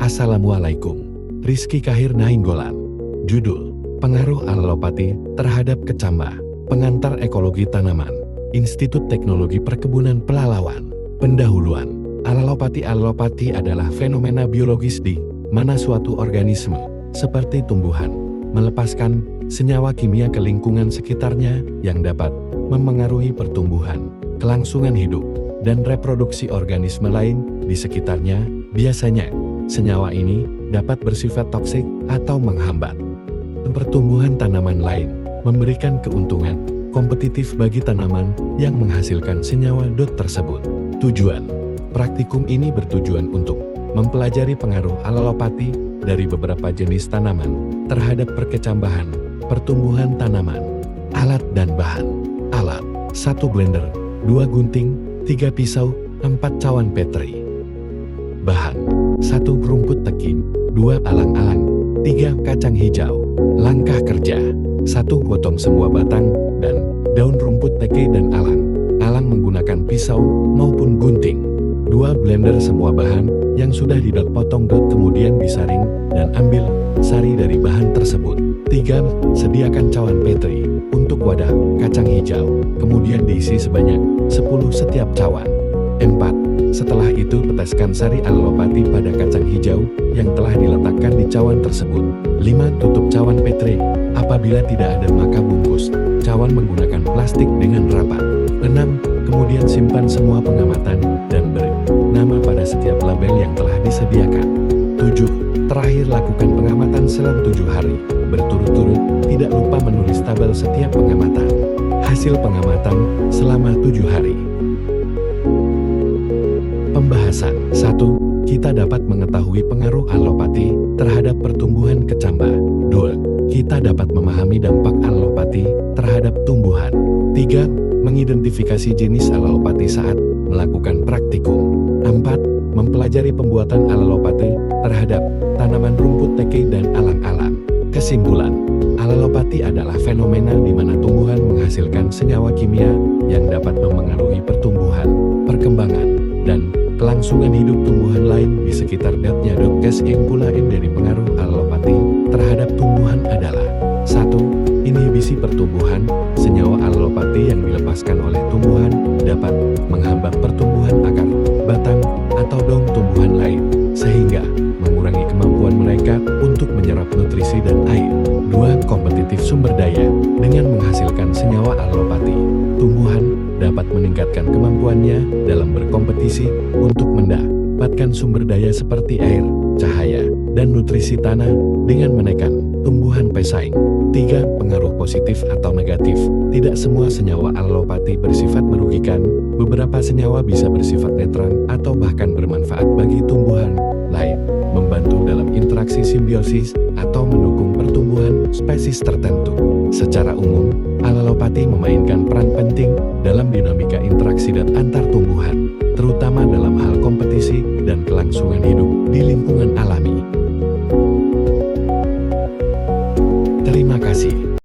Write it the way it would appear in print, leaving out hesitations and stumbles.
Assalamualaikum. Rizky Kahir Nainggolan. Judul, Pengaruh Alelopati Terhadap Kecambah. Pengantar Ekologi Tanaman. Institut Teknologi Perkebunan Pelalawan. Pendahuluan. Alelopati adalah fenomena biologis di mana suatu organisme, seperti tumbuhan, melepaskan senyawa kimia ke lingkungan sekitarnya yang dapat memengaruhi pertumbuhan, kelangsungan hidup, dan reproduksi organisme lain di sekitarnya. Biasanya, senyawa ini dapat bersifat toksik atau menghambat pertumbuhan tanaman lain, memberikan keuntungan kompetitif bagi tanaman yang menghasilkan senyawa tersebut. Tujuan praktikum ini bertujuan untuk mempelajari pengaruh alelopati dari beberapa jenis tanaman terhadap perkecambahan pertumbuhan tanaman. Alat dan bahan. Alat: 1 blender, 2 gunting, 3 pisau, 4 cawan petri. Bahan: 1 rumput teki, 2 alang-alang, 3 kacang hijau. Langkah kerja: 1 potong semua batang dan daun rumput teki dan alang. Alang menggunakan pisau maupun gunting. 2 blender semua bahan yang sudah dipotong kemudian disaring dan ambil sari dari bahan tersebut. 3. Sediakan cawan petri untuk wadah kacang hijau, kemudian diisi sebanyak 10 setiap cawan. 4. Setelah itu teteskan sari alelopati pada kacang hijau yang telah diletakkan di cawan tersebut. 5. Tutup cawan petri. Apabila tidak ada maka bungkus cawan menggunakan plastik dengan rapat. 6. Kemudian simpan semua pengamatan dan beri nama pada setiap label yang telah disediakan. 7. Terakhir lakukan pengamatan selama 7 hari berturut-turut, tidak lupa menulis tabel setiap pengamatan. Hasil pengamatan selama 7 hari. Pembahasan. 1. Kita dapat mengetahui pengaruh alelopati terhadap pertumbuhan kecambah. 2. Kita dapat memahami dampak alelopati terhadap tumbuhan. 3. Mengidentifikasi jenis alelopati saat melakukan praktikum. 4. Mempelajari pembuatan alelopati terhadap tanaman rumput teki dan alang-alang. Kesimpulan, alelopati adalah fenomena di mana tumbuhan menghasilkan senyawa kimia yang dapat memengaruhi pertumbuhan, perkembangan, dan kelangsungan hidup tumbuhan lain di sekitarnya. Kesimpulan dari pengaruh alelopati terhadap tumbuhan adalah: 1. Inhibisi pertumbuhan. Senyawa alelopati yang dilepaskan oleh tumbuhan dapat menghambat pertumbuhan akar, batang, atau daun tumbuhan lain, sehingga mengurangi kemampuan mereka untuk menyerap nutrisi dan air. 2. Kompetitif sumber daya. Dengan menghasilkan senyawa alelopati, tumbuhan dapat meningkatkan kemampuannya dalam berkompetisi untuk mendapatkan sumber daya seperti air, cahaya, dan nutrisi tanah dengan menekan tumbuhan pesaing. 3. Pengaruh positif atau negatif. Tidak semua senyawa alelopati bersifat merugikan. Beberapa senyawa bisa bersifat netral atau bahkan bermanfaat bagi tumbuhan lain, membantu dalam interaksi simbiosis atau mendukung pertumbuhan spesies tertentu. Secara umum, alelopati memainkan peran penting dalam dinamika interaksi dan antar tumbuhan.